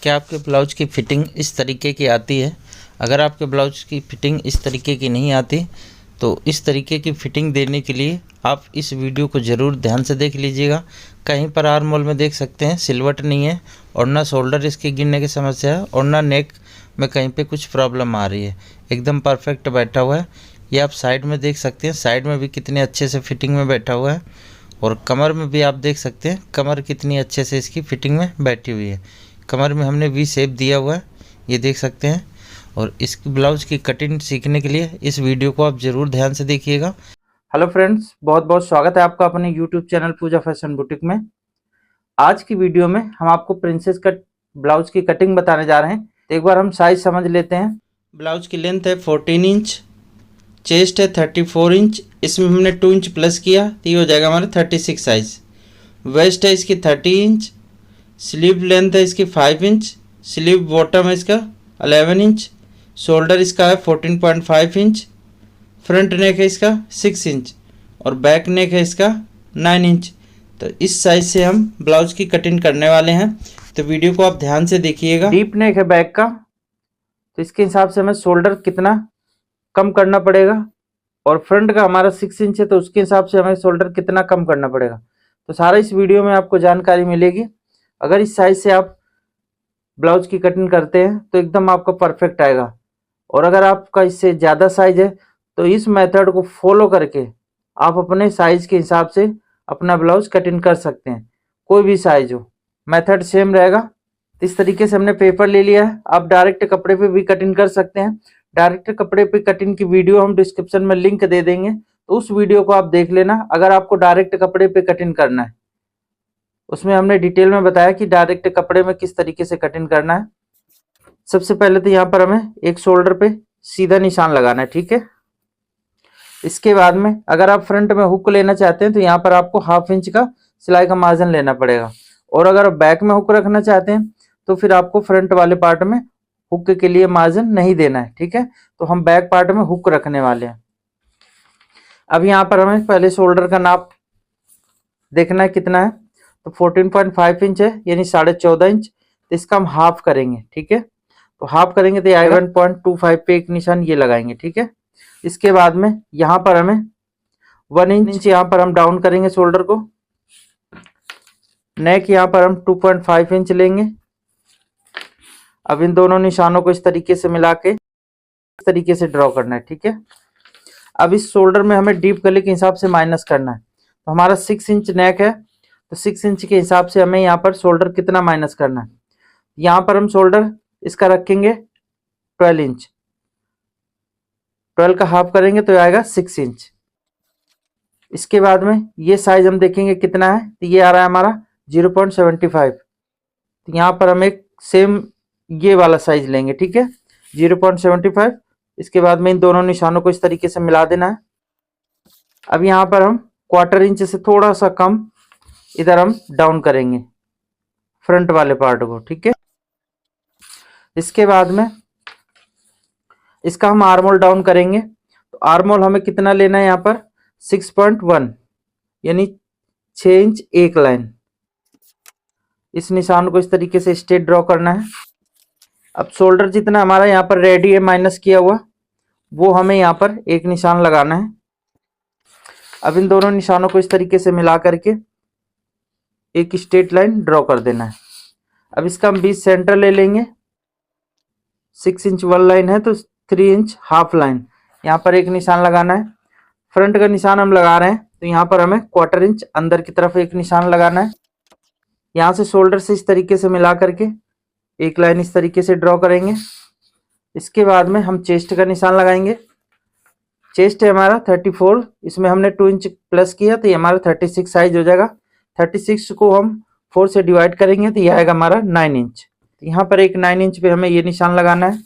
क्या आपके ब्लाउज की फ़िटिंग इस तरीके की आती है? अगर आपके ब्लाउज की फ़िटिंग इस तरीके की नहीं आती तो इस तरीके की फ़िटिंग देने के लिए आप इस वीडियो को ज़रूर ध्यान से देख लीजिएगा। कहीं पर आर्म होल में देख सकते हैं सिलवट नहीं है और ना शोल्डर इसके गिरने की समस्या है और ना नेक में कहीं पे कुछ प्रॉब्लम आ रही है। एकदम परफेक्ट बैठा हुआ है। ये आप साइड में देख सकते हैं, साइड में भी कितने अच्छे से फिटिंग में बैठा हुआ है और कमर में भी आप देख सकते हैं कमर कितनी अच्छे से इसकी फ़िटिंग में बैठी हुई है। कमर में हमने वी शेप दिया हुआ है, ये देख सकते हैं। और इस ब्लाउज़ की कटिंग सीखने के लिए इस वीडियो को आप ज़रूर ध्यान से देखिएगा। हेलो फ्रेंड्स, बहुत बहुत स्वागत है आपका अपने यूट्यूब चैनल पूजा फैशन बुटीक में। आज की वीडियो में हम आपको प्रिंसेस कट ब्लाउज की कटिंग बताने जा रहे हैं। तो एक बार हम साइज समझ लेते हैं। ब्लाउज की लेंथ है 14 इंच, चेस्ट है 34 इंच, इसमें हमने 2 इंच प्लस किया तो ये हो जाएगा हमारा 36 साइज। वेस्ट है इसकी 30 इंच, स्लीव लेंथ है इसकी 5 इंच, स्लीव बॉटम है इसका 11 इंच, शोल्डर इसका है 14.5 इंच, फ्रंट नेक है इसका 6 इंच और बैक नेक है इसका 9 इंच। तो इस साइज से हम ब्लाउज की कटिंग करने वाले हैं, तो वीडियो को आप ध्यान से देखिएगा। डीप नेक है बैक का, तो इसके हिसाब से हमें शोल्डर कितना कम करना पड़ेगा और फ्रंट का हमारा 6 इंच है तो उसके हिसाब से हमें शोल्डर कितना कम करना पड़ेगा, तो सारा इस वीडियो में आपको जानकारी मिलेगी। अगर इस साइज से आप ब्लाउज की कटिंग करते हैं तो एकदम आपका परफेक्ट आएगा। और अगर आपका इससे ज़्यादा साइज है तो इस मेथड को फॉलो करके आप अपने साइज के हिसाब से अपना ब्लाउज कटिंग कर सकते हैं। कोई भी साइज हो, मेथड सेम रहेगा। इस तरीके से हमने पेपर ले लिया है। आप डायरेक्ट कपड़े पे भी कटिंग कर सकते हैं। डायरेक्ट कपड़े पे कटिंग की वीडियो हम डिस्क्रिप्शन में लिंक दे देंगे, तो उस वीडियो को आप देख लेना। अगर आपको डायरेक्ट कपड़े पे कटिंग करना है, उसमें हमने डिटेल में बताया कि डायरेक्ट कपड़े में किस तरीके से कटिंग करना है। सबसे पहले तो यहाँ पर हमें एक शोल्डर पे सीधा निशान लगाना है, ठीक है। इसके बाद में अगर आप फ्रंट में हुक लेना चाहते हैं तो यहाँ पर आपको 1/2 इंच का सिलाई का मार्जिन लेना पड़ेगा। और अगर आप बैक में हुक रखना चाहते हैं तो फिर आपको फ्रंट वाले पार्ट में हुक के लिए मार्जिन नहीं देना है, ठीक है। तो हम बैक पार्ट में हुक रखने वाले हैं। अब यहाँ पर हमें पहले शोल्डर का नाप देखना है कितना है, तो 14.5 इंच है, यानी 14.5 इंच। तो इसका हम हाफ करेंगे, ठीक है। तो हाफ करेंगे तो 11.25 पे एक निशान ये लगाएंगे, ठीक है। इसके बाद में यहाँ पर हमें 1 इंच यहाँ पर हम डाउन करेंगे शोल्डर को। नेक यहाँ पर हम 2.5 इंच लेंगे। अब इन दोनों निशानों को इस तरीके से मिला के इस तरीके से ड्रॉ करना है, ठीक है। अब इस शोल्डर में हमें डीप गले के हिसाब से माइनस करना है। तो हमारा 6 इंच नेक है, तो 6 इंच के हिसाब से हमें यहाँ पर शोल्डर कितना माइनस करना है। यहाँ पर हम शोल्डर इसका रखेंगे 12 इंच। 12 का हाफ करेंगे तो आएगा 6 इंच। इसके बाद में ये साइज हम देखेंगे कितना है, तो ये आ रहा है हमारा 0.75। तो यहाँ पर हम एक सेम ये वाला साइज लेंगे, ठीक है, 0.75। इसके बाद में इन दोनों निशानों को इस तरीके से मिला देना है। अब यहाँ पर हम 1/4 इंच से थोड़ा सा कम इधर हम डाउन करेंगे फ्रंट वाले पार्ट को, ठीक है। इसके बाद में इसका हम आर्मोल डाउन करेंगे। तो आर्मोल हमें कितना लेना है, यहाँ पर 6.1 यानी 6 इंच एक लाइन। इस निशान को इस तरीके से स्ट्रेट ड्रॉ करना है। अब शोल्डर जितना हमारा यहाँ पर रेडी है माइनस किया हुआ, वो हमें यहाँ पर एक निशान लगाना है। अब इन दोनों निशानों को इस तरीके से मिला करके एक स्ट्रेट लाइन ड्रॉ कर देना है। अब इसका हम बीच सेंटर ले लेंगे। 6 इंच 1 लाइन है तो 3 इंच हाफ लाइन, यहाँ पर एक निशान लगाना है। फ्रंट का निशान हम लगा रहे हैं तो यहाँ पर हमें 1/4 इंच अंदर की तरफ एक निशान लगाना है। यहाँ से शोल्डर से इस तरीके से मिला करके एक लाइन इस तरीके से ड्रॉ करेंगे। इसके बाद में हम चेस्ट का निशान लगाएंगे। चेस्ट है हमारा 34, इसमें हमने 2 इंच प्लस किया तो ये हमारा 36 साइज हो जाएगा। 36 को हम 4 से डिवाइड करेंगे तो ये आएगा हमारा 9 इंच। तो यहाँ पर एक 9 इंच पे हमें ये निशान लगाना है।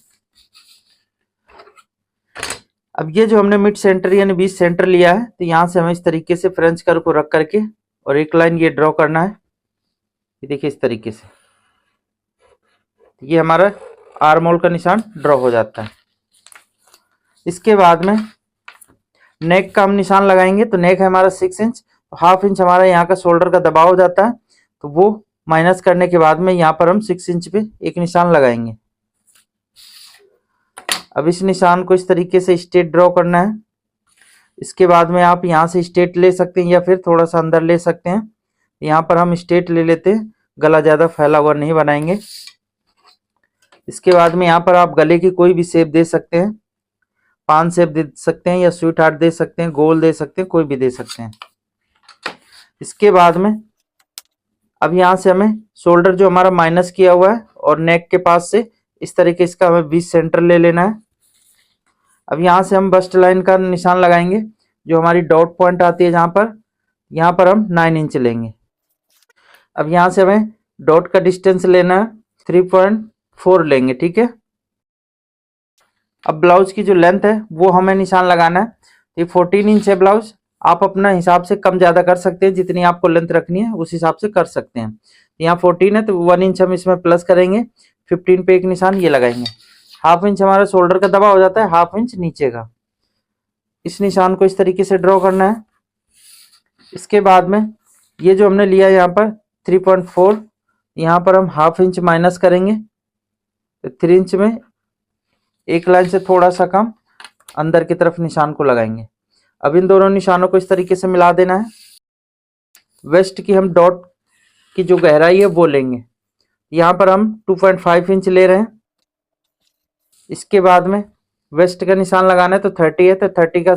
अब ये जो हमने मिड सेंटर यानी बीच सेंटर लिया है, तो यहाँ से हमें इस तरीके से फ्रेंच कर्व को रख करके और एक लाइन ये ड्रॉ करना है। ये देखिए इस तरीके से, ये हमारा आर्म होल का निशान ड्रॉ हो जाता है। इसके बाद में नेक का हम निशान लगाएंगे। तो नेक है हमारा 6 इंच, तो 1/2 इंच हमारा यहाँ का शोल्डर का दबाव हो जाता है, तो वो माइनस करने के बाद में यहाँ पर हम 6 इंच पे एक निशान लगाएंगे। अब इस निशान को इस तरीके से स्ट्रेट ड्रॉ करना है। इसके बाद में आप यहाँ से स्ट्रेट ले सकते हैं या फिर थोड़ा सा अंदर ले सकते हैं। यहाँ पर हम स्ट्रेट ले लेते हैं, गला ज़्यादा फैला हुआ नहीं बनाएंगे। इसके बाद में यहाँ पर आप गले की कोई भी शेप दे सकते हैं, पान शेप दे सकते हैं या स्वीट हार्ट दे सकते हैं, गोल दे सकते हैं, कोई भी दे सकते हैं। इसके बाद में अब यहाँ से हमें शोल्डर जो हमारा माइनस किया हुआ है और नेक के पास से इस तरीके इसका हमें बीच सेंटर ले लेना है। अब यहाँ से हम बस्ट लाइन का निशान लगाएंगे, जो हमारी डॉट पॉइंट आती है जहाँ पर, यहाँ पर हम 9 इंच लेंगे। अब यहाँ से हमें डॉट का डिस्टेंस लेना है, 3.4 लेंगे, ठीक है। अब ब्लाउज की जो लेंथ है वो हमें निशान लगाना है। ये 14 इंच है ब्लाउज, आप अपना हिसाब से कम ज़्यादा कर सकते हैं, जितनी आपको लेंथ रखनी है उस हिसाब से कर सकते हैं। यहाँ 14 है तो 1 इंच हम इसमें प्लस करेंगे, 15 पे एक निशान ये लगाएंगे। हाफ इंच हमारा शोल्डर का दबा हो जाता है, हाफ इंच नीचे का। इस निशान को इस तरीके से ड्रॉ करना है। इसके बाद में ये जो हमने लिया है यहाँ पर 3.4, यहाँ पर हम हाफ इंच माइनस करेंगे तो 3 इंच में एक लाइन से थोड़ा सा कम अंदर की तरफ निशान को लगाएंगे। अब इन दोनों निशानों को इस तरीके से मिला देना है। वेस्ट की हम डॉट की जो गहराई है वो लेंगे, यहाँ पर हम 2.5 इंच ले रहे हैं। इसके बाद में वेस्ट का निशान लगाना है तो 30 है तो 30 का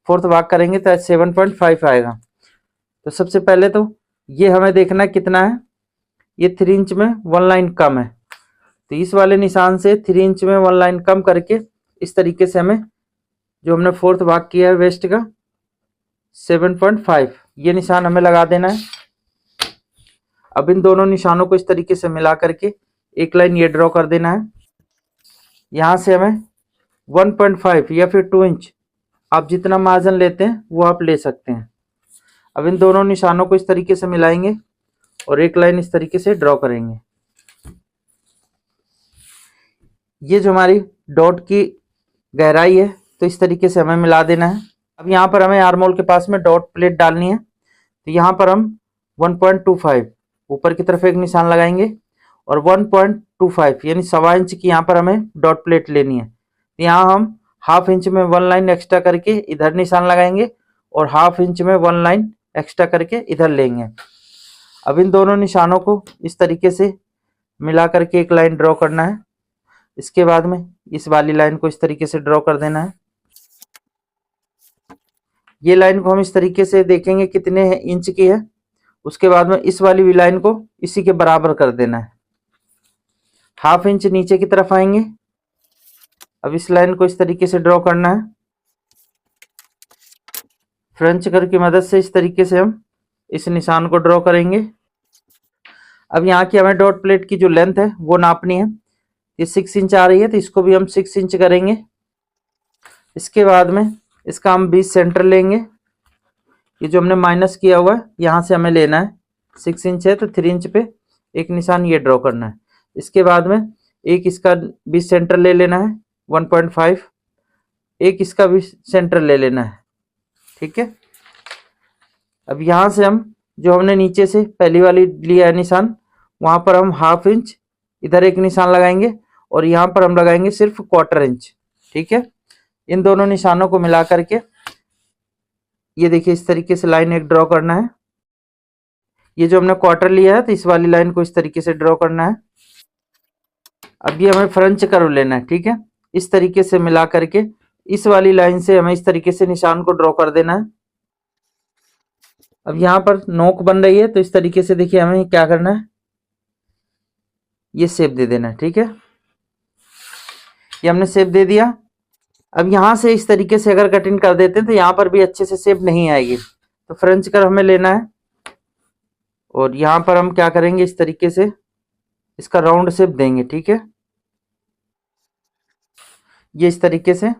4th भाग करेंगे तो 7.5 आएगा। तो सबसे पहले तो ये हमें देखना है कितना है, ये 3 इंच में 1 लाइन कम है, तो इस वाले निशान से 3 इंच में 1 लाइन कम करके इस तरीके से हमें जो हमने 4th भाग किया है वेस्ट का 7.5, ये निशान हमें लगा देना है। अब इन दोनों निशानों को इस तरीके से मिला करके एक लाइन ये ड्रॉ कर देना है। यहाँ से हमें 1.5 या फिर 2 इंच आप जितना मार्जिन लेते हैं वो आप ले सकते हैं। अब इन दोनों निशानों को इस तरीके से मिलाएंगे और एक लाइन इस तरीके से ड्रॉ करेंगे। ये जो हमारी डॉट की गहराई है तो इस तरीके से हमें मिला देना है। अब यहाँ पर हमें आर्म होल के पास में डॉट प्लेट डालनी है, तो यहाँ पर हम 1.25 ऊपर की तरफ एक निशान लगाएंगे और 1.25 यानी 1.25 इंच की यहाँ पर हमें डॉट प्लेट लेनी है। तो यहाँ हम हाफ इंच में 1 लाइन एक्स्ट्रा करके इधर निशान लगाएंगे और हाफ इंच में 1 लाइन एक्स्ट्रा करके इधर लेंगे। अब इन दोनों निशानों को इस तरीके से मिला करके एक लाइन ड्रॉ करना है। इसके बाद में इस वाली लाइन को इस तरीके से ड्रॉ कर देना है। ये लाइन को हम इस तरीके से देखेंगे कितने इंच की है, उसके बाद में इस वाली भी लाइन को इसी के बराबर कर देना है। हाफ इंच नीचे की तरफ आएंगे। अब इस लाइन को इस तरीके से ड्रॉ करना है। फ्रेंच कर्व की मदद से इस तरीके से हम इस निशान को ड्रॉ करेंगे। अब यहाँ की हमें डॉट प्लेट की जो लेंथ है वो नापनी है। ये 6 इंच आ रही है तो इसको भी हम 6 इंच करेंगे। इसके बाद में इसका हम बीच सेंटर लेंगे। ये जो हमने माइनस किया हुआ है यहाँ से हमें लेना है, 6 इंच है तो 3 इंच पे एक निशान ये ड्रॉ करना है। इसके बाद में एक इसका बीच सेंटर ले लेना है 1.5, एक इसका भी सेंटर ले लेना है, ठीक है। अब यहाँ से हम जो हमने नीचे से पहली वाली लिया है निशान, वहाँ पर हम हाफ इंच इधर एक निशान लगाएंगे और यहाँ पर हम लगाएंगे सिर्फ 1/4 इंच, ठीक है। इन दोनों निशानों को मिला करके ये देखिए इस तरीके से लाइन एक ड्रॉ करना है। ये जो हमने 1/4 लिया है तो इस वाली लाइन को इस तरीके से ड्रॉ करना है। अब ये हमें फ्रेंच कर्व लेना है, ठीक है। इस तरीके से मिला करके इस वाली लाइन से हमें इस तरीके से निशान को ड्रॉ कर देना है। अब यहाँ पर नोक बन रही है तो इस तरीके से देखिए हमें क्या करना है, ये शेप दे देना है, ठीक है। ये हमने शेप दे दिया। अब यहाँ से इस तरीके से अगर कटिंग कर देते हैं तो यहाँ पर भी अच्छे से शेप नहीं आएगी, तो फ्रेंच कर्व हमें लेना है और यहाँ पर हम क्या करेंगे, इस तरीके से इसका राउंड शेप देंगे, ठीक है। ये इस तरीके से।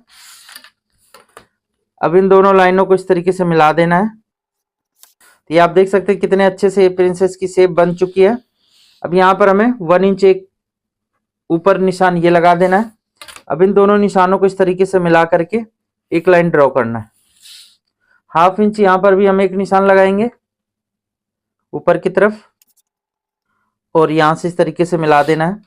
अब इन दोनों लाइनों को इस तरीके से मिला देना है। तो ये आप देख सकते हैं कितने अच्छे से प्रिंसेस की शेप बन चुकी है। अब यहाँ पर हमें 1 इंच एक ऊपर निशान ये लगा देना है। अब इन दोनों निशानों को इस तरीके से मिला करके एक लाइन ड्रॉ करना है। हाफ इंच यहाँ पर भी हम एक निशान लगाएंगे ऊपर की तरफ और यहाँ से इस तरीके से मिला देना है।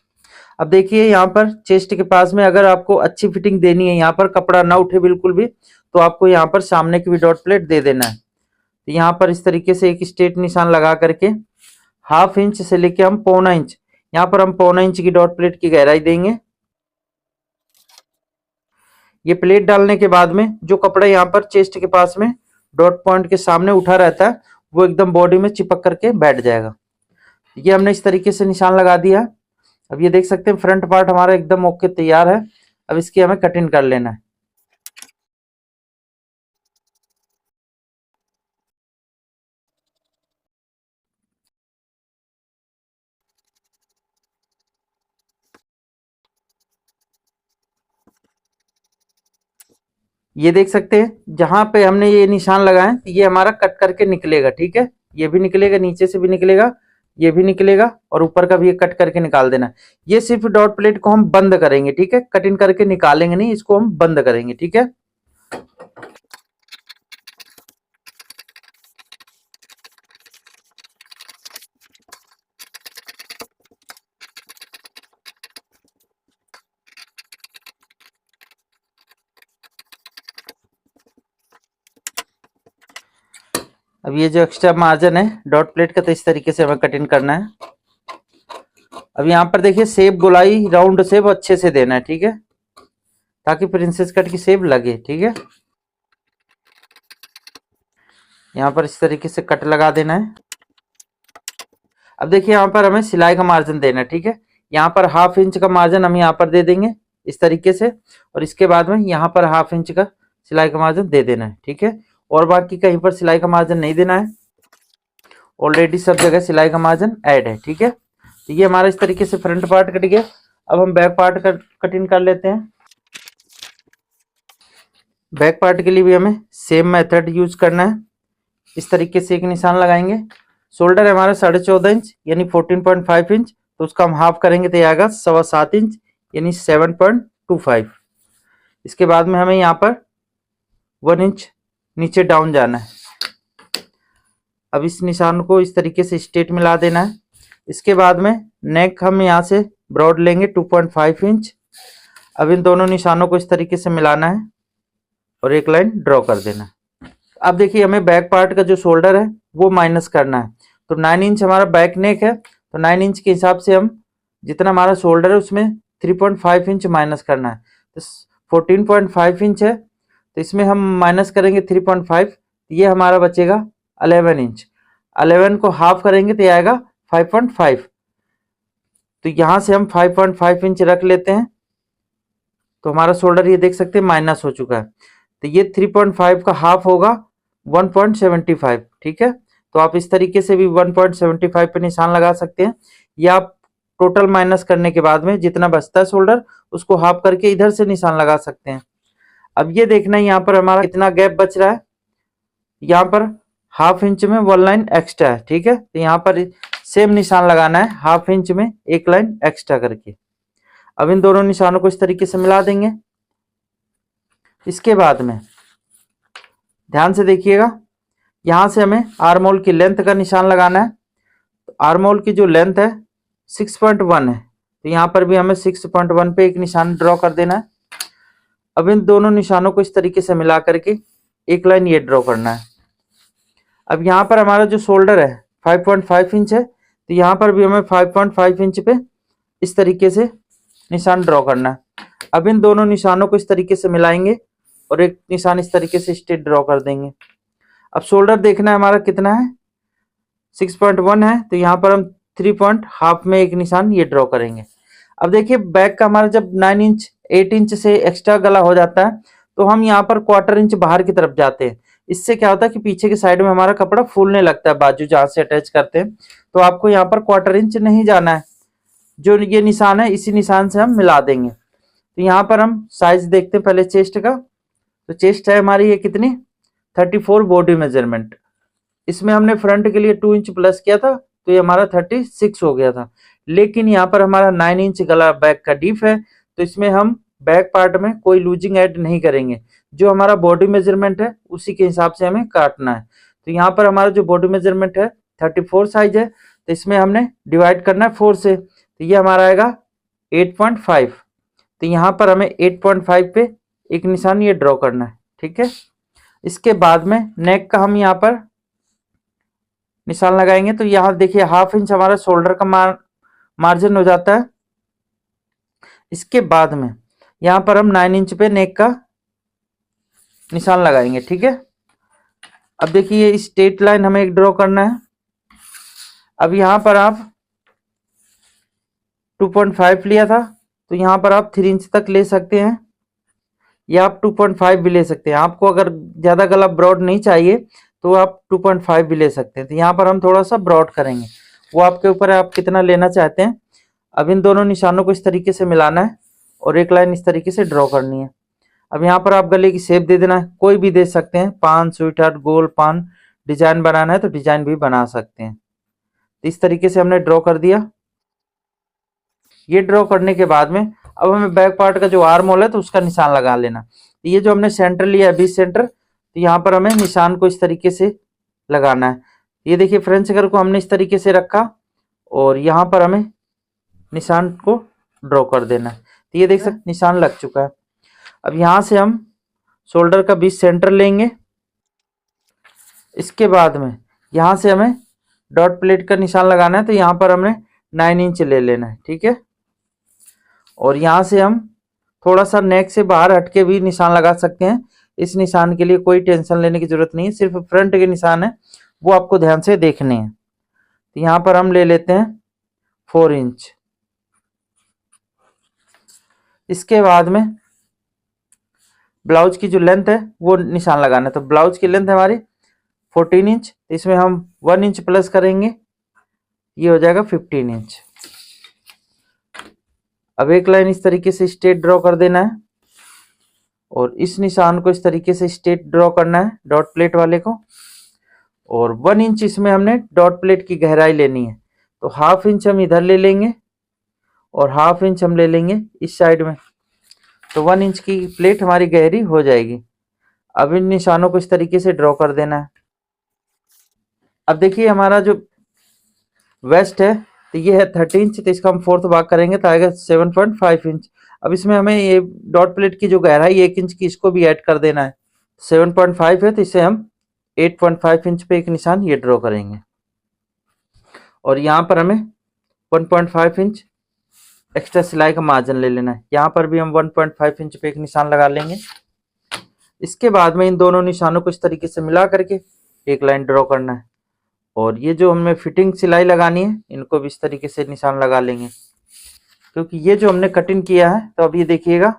अब देखिए यहाँ पर चेस्ट के पास में अगर आपको अच्छी फिटिंग देनी है, यहाँ पर कपड़ा ना उठे बिल्कुल भी, तो आपको यहाँ पर सामने की भी डॉट प्लेट दे देना है। तो यहाँ पर इस तरीके से एक स्ट्रेट निशान लगा करके 1/2 इंच से लेके हम 1/4 इंच, यहाँ पर हम 1/4 इंच की डॉट प्लेट की गहराई देंगे। ये प्लेट डालने के बाद में जो कपड़ा यहाँ पर चेस्ट के पास में डॉट पॉइंट के सामने उठा रहता है वो एकदम बॉडी में चिपक करके बैठ जाएगा। ये हमने इस तरीके से निशान लगा दिया। अब ये देख सकते हैं फ्रंट पार्ट हमारा एकदम ओके तैयार है। अब इसकी हमें कटिंग कर लेना है। ये देख सकते हैं जहां पे हमने ये निशान लगाए ये हमारा कट करके निकलेगा, ठीक है। ये भी निकलेगा, नीचे से भी निकलेगा, ये भी निकलेगा और ऊपर का भी ये कट करके निकाल देना। ये सिर्फ डॉट प्लेट को हम बंद करेंगे, ठीक है, कटिंग करके निकालेंगे नहीं, इसको हम बंद करेंगे, ठीक है। अब ये जो एक्स्ट्रा मार्जिन है डॉट प्लेट का, तो इस तरीके से हमें कटिंग करना है। अब यहाँ पर देखिए शेप गोलाई राउंड शेप अच्छे से देना है, ठीक है, ताकि प्रिंसेस कट की शेप लगे, ठीक है। यहाँ पर इस तरीके से कट लगा देना है। अब देखिए यहाँ पर हमें सिलाई का मार्जिन देना है, ठीक है। यहाँ पर 1/2 इंच का मार्जिन हम यहाँ पर दे देंगे इस तरीके से, और इसके बाद में यहाँ पर 1/2 इंच का सिलाई का मार्जिन दे देना है, ठीक है। और बाकी कहीं पर सिलाई का मार्जिन नहीं देना है, ऑलरेडी सब जगह सिलाई का मार्जिन ऐड है, ठीक है। तो ये हमारा इस तरीके से फ्रंट पार्ट कट गया। अब हम बैक पार्ट कटिंग कर लेते हैं। बैक पार्ट के लिए भी हमें सेम मेथड यूज करना है। इस तरीके से एक निशान लगाएंगे। शोल्डर है हमारा 14.5 इंच यानी 14.5 इंच, तो उसका हम हाफ करेंगे तो आएगा 7.25 इंच यानी 7.25। इसके बाद में हमें यहाँ पर 1 इंच नीचे डाउन जाना है। अब इस निशान को इस तरीके से स्ट्रेट मिला देना है। इसके बाद में नेक हम यहाँ से ब्रॉड लेंगे 2.5 इंच। अब इन दोनों निशानों को इस तरीके से मिलाना है और एक लाइन ड्रॉ कर देना है। अब देखिए हमें बैक पार्ट का जो शोल्डर है वो माइनस करना है। तो 9 इंच हमारा बैक नेक है, तो 9 इंच के हिसाब से हम जितना हमारा शोल्डर है उसमें 3.5 इंच माइनस करना है। तो 14.5 इंच है, तो इसमें हम माइनस करेंगे 3.5, ये हमारा बचेगा 11 इंच। 11 को हाफ करेंगे तो आएगा 5.5। तो यहाँ से हम 5.5 इंच रख लेते हैं। तो हमारा शोल्डर ये देख सकते हैं माइनस हो चुका है। तो ये 3.5 का हाफ होगा 1.75, ठीक है। तो आप इस तरीके से भी 1.75 पे निशान लगा सकते हैं, या आप टोटल माइनस करने के बाद में जितना बचता है शोल्डर उसको हाफ करके इधर से निशान लगा सकते हैं। अब ये देखना है यहाँ पर हमारा कितना गैप बच रहा है। यहाँ पर 1/2 इंच में 1 लाइन एक्स्ट्रा है, ठीक है। तो यहाँ पर सेम निशान लगाना है 1/2 इंच में 1 लाइन एक्स्ट्रा करके। अब इन दोनों निशानों को इस तरीके से मिला देंगे। इसके बाद में ध्यान से देखिएगा, यहाँ से हमें आर्म होल की लेंथ का निशान लगाना है। तो आर्म होल की जो लेंथ है 6.1 है, तो यहाँ पर भी हमें 6.1 पे एक निशान ड्रॉ कर देना है। अब इन दोनों निशानों को इस तरीके से मिला करके एक लाइन ये ड्रॉ करना है। अब यहाँ पर हमारा जो शोल्डर है 5.5 इंच है, तो यहाँ पर भी हमें 5.5 इंच पे इस तरीके से निशान ड्रॉ करना है। अब इन दोनों निशानों को इस तरीके से मिलाएंगे और एक निशान इस तरीके से स्ट्रेट ड्रॉ कर देंगे। अब शोल्डर देखना है हमारा कितना है, 6.1 है, तो यहाँ पर हम 3.5 में एक निशान ये ड्रॉ करेंगे। अब देखिए बैक का हमारा जब 9 इंच 8 इंच से एक्स्ट्रा गला हो जाता है, तो हम यहाँ पर 1/4 इंच बाहर की तरफ जाते हैं। इससे क्या होता है कि पीछे के साइड में हमारा कपड़ा फूलने लगता है, बाजू जहाँ से अटैच करते हैं। तो आपको यहाँ पर 1/4 इंच नहीं जाना है, जो ये निशान है इसी निशान से हम मिला देंगे। तो यहाँ पर हम साइज देखते हैं पहले चेस्ट का। तो चेस्ट है हमारी ये कितनी 34 बॉडी मेजरमेंट। इसमें हमने फ्रंट के लिए 2 इंच प्लस किया था, तो ये हमारा 36 हो गया था। लेकिन यहाँ पर हमारा 9 इंच गला बैक का डीप है, तो इसमें हम बैक पार्ट में कोई लूजिंग ऐड नहीं करेंगे। जो हमारा बॉडी मेजरमेंट है उसी के हिसाब से हमें काटना है। तो यहाँ पर हमारा जो बॉडी मेजरमेंट है 34 साइज है, तो इसमें हमने डिवाइड करना है 4 से, तो ये हमारा आएगा 8.5। तो यहाँ पर हमें 8.5 पे एक निशान ये ड्रॉ करना है, ठीक है। इसके बाद में नेक का हम यहाँ पर निशान लगाएंगे। तो यहाँ देखिए 1/2 इंच हमारा शोल्डर का मार्जिन हो जाता है। इसके बाद में यहाँ पर हम 9 इंच पे नेक का निशान लगाएंगे, ठीक है। अब देखिए ये स्ट्रेट लाइन हमें एक ड्रॉ करना है। अब यहाँ पर आप 2.5 लिया था, तो यहाँ पर आप 3 इंच तक ले सकते हैं, या आप 2.5 भी ले सकते हैं। आपको अगर ज़्यादा गला ब्रॉड नहीं चाहिए तो आप 2.5 भी ले सकते हैं। तो यहाँ पर हम थोड़ा सा ब्रॉड करेंगे, वो आपके ऊपर है, आप कितना लेना चाहते हैं। अब इन दोनों निशानों को इस तरीके से मिलाना है और एक लाइन इस तरीके से ड्रॉ करनी है। अब यहाँ पर आप गले की शेप दे देना है, कोई भी दे सकते हैं, पान, स्वीट हार्ट, गोल पान, डिजाइन बनाना है तो डिजाइन भी बना सकते हैं। तो इस तरीके से हमने ड्रॉ कर दिया। ये ड्रॉ करने के बाद में अब हमें बैक पार्ट का जो आर्म होल है तो उसका निशान लगा लेना। ये जो हमने सेंटर लिया है 20 सेंटर, तो यहाँ पर हमें निशान को इस तरीके से लगाना है। ये देखिए फ्रंट फिगर को हमने इस तरीके से रखा और यहाँ पर हमें निशान को ड्रॉ कर देना है। तो ये देख सकते निशान लग चुका है। अब यहाँ से हम शोल्डर का 20 सेंटर लेंगे। इसके बाद में यहाँ से हमें डॉट प्लेट का निशान लगाना है, तो यहाँ पर हमने 9 इंच ले लेना है, ठीक है। और यहाँ से हम थोड़ा सा नेक से बाहर हटके भी निशान लगा सकते हैं। इस निशान के लिए कोई टेंशन लेने की जरूरत नहीं है, सिर्फ फ्रंट के निशान है वो आपको ध्यान से देखने हैं। तो यहाँ पर हम ले लेते हैं 4 इंच। इसके बाद में ब्लाउज की जो लेंथ है वो निशान लगाना है। तो ब्लाउज की लेंथ है हमारी 14 इंच, तो इसमें हम 1 इंच प्लस करेंगे, ये हो जाएगा 15 इंच। अब एक लाइन इस तरीके से स्ट्रेट ड्रॉ कर देना है और इस निशान को इस तरीके से स्ट्रेट ड्रॉ करना है डॉट प्लेट वाले को। और 1 इंच इसमें हमने डॉट प्लेट की गहराई लेनी है, तो 1/2 इंच हम इधर ले लेंगे और 1/2 इंच हम ले लेंगे इस साइड में, तो 1 इंच की प्लेट हमारी गहरी हो जाएगी। अब इन निशानों को इस तरीके से ड्रॉ कर देना है। अब देखिए हमारा जो वेस्ट है तो ये है 30 इंच, तो इसका हम 4th भाग करेंगे तो आएगा 7.5 इंच। अब इसमें हमें ये डॉट प्लेट की जो गहराई 1 इंच की इसको भी ऐड कर देना है। 7.5 है तो इसे हम 8.5 इंच पे एक निशान ये ड्रॉ करेंगे और यहाँ पर हमें 1.5 इंच एक्स्ट्रा सिलाई का मार्जिन ले लेना है। यहाँ पर भी हम 1.5 इंच पे एक निशान लगा लेंगे। इसके बाद में इन दोनों निशानों को इस तरीके से मिला करके एक लाइन ड्रॉ करना है और ये जो हमें फिटिंग सिलाई लगानी है इनको भी इस तरीके से निशान लगा लेंगे, क्योंकि ये जो हमने कटिंग किया है तो अब ये देखिएगा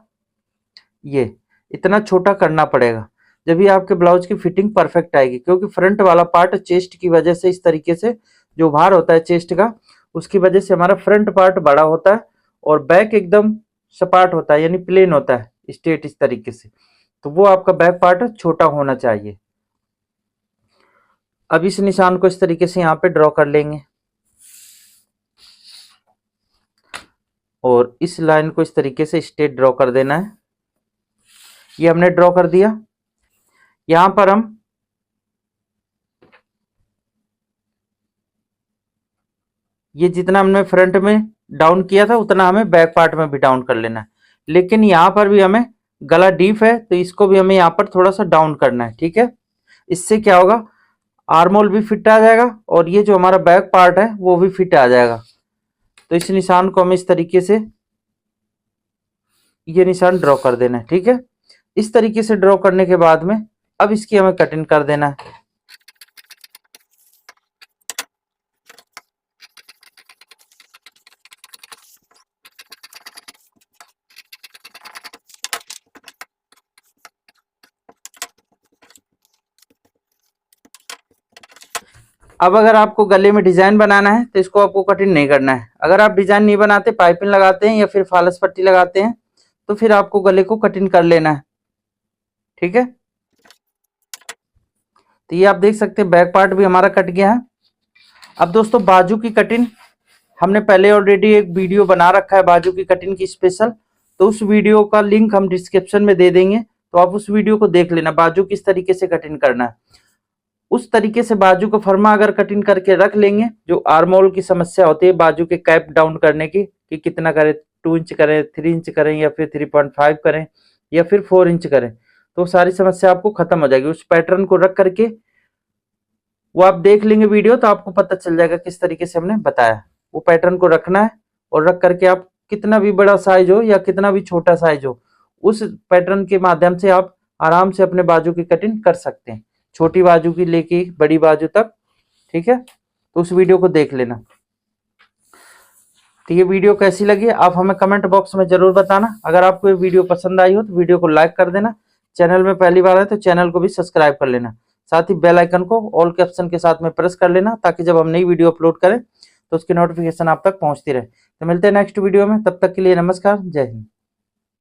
ये इतना छोटा करना पड़ेगा, जब भी आपके ब्लाउज की फिटिंग परफेक्ट आएगी। क्योंकि फ्रंट वाला पार्ट चेस्ट की वजह से इस तरीके से जो भार होता है चेस्ट का, उसकी वजह से हमारा फ्रंट पार्ट बड़ा होता है और बैक एकदम सपाट होता है, यानी प्लेन होता है स्ट्रेट इस तरीके से, तो वो आपका बैक पार्ट छोटा होना चाहिए। अब इस निशान को इस तरीके से यहाँ पे ड्रॉ कर लेंगे और इस लाइन को इस तरीके से स्ट्रेट ड्रॉ कर देना है। ये हमने ड्रॉ कर दिया। यहाँ पर हम ये जितना हमने फ्रंट में डाउन किया था उतना हमें बैक पार्ट में भी डाउन कर लेना है, लेकिन यहाँ पर भी हमें गला डीप है तो इसको भी हमें यहाँ पर थोड़ा सा डाउन करना है, ठीक है। इससे क्या होगा, आर्म होल भी फिट आ जाएगा और ये जो हमारा बैक पार्ट है वो भी फिट आ जाएगा। तो इस निशान को हमें इस तरीके से ये निशान ड्रॉ कर देना है, ठीक है। इस तरीके से ड्रॉ करने के बाद में अब इसकी हमें कटिंग कर देना है। अब अगर आपको गले में डिजाइन बनाना है तो इसको आपको कटिंग नहीं करना है। अगर आप डिजाइन नहीं बनाते, पाइपिंग लगाते हैं या फिर फालस पट्टी लगाते हैं, तो फिर आपको गले को कटिंग कर लेना है, ठीक है। तो ये आप देख सकते हैं बैक पार्ट भी हमारा कट गया है। अब दोस्तों बाजू की कटिंग हमने पहले ऑलरेडी एक वीडियो बना रखा है बाजू की कटिंग की स्पेशल, तो उस वीडियो का लिंक हम डिस्क्रिप्शन में दे देंगे, तो आप उस वीडियो को देख लेना बाजू किस तरीके से कटिंग करना है। उस तरीके से बाजू को फर्मा अगर कटिंग करके रख लेंगे, जो आर्म होल की समस्या होती है बाजू के कैप डाउन करने की, कि कितना करें, 2 इंच करें, 3 इंच करें, या फिर 3.5 करें, या फिर 4 इंच करें, तो सारी समस्या आपको खत्म हो जाएगी। उस पैटर्न को रख करके वो आप देख लेंगे वीडियो, तो आपको पता चल जाएगा किस तरीके से हमने बताया। वो पैटर्न को रखना है और रख करके आप कितना भी बड़ा साइज हो या कितना भी छोटा साइज हो, उस पैटर्न के माध्यम से आप आराम से अपने बाजू की कटिंग कर सकते हैं, छोटी बाजू की लेके बड़ी बाजू तक। ठीक है, तो उस वीडियो को देख लेना। तो ये वीडियो कैसी लगी आप हमें कमेंट बॉक्स में जरूर बताना। अगर आपको ये वीडियो पसंद आई हो तो वीडियो को लाइक कर देना। चैनल में पहली बार है तो चैनल को भी सब्सक्राइब कर लेना। साथ ही बेल आइकन को ऑल के ऑप्शन के साथ में प्रेस कर लेना, ताकि जब हम नई वीडियो अपलोड करें तो उसकी नोटिफिकेशन आप तक पहुंचती रहे। तो मिलते हैं नेक्स्ट वीडियो में, तब तक के लिए नमस्कार, जय हिंद।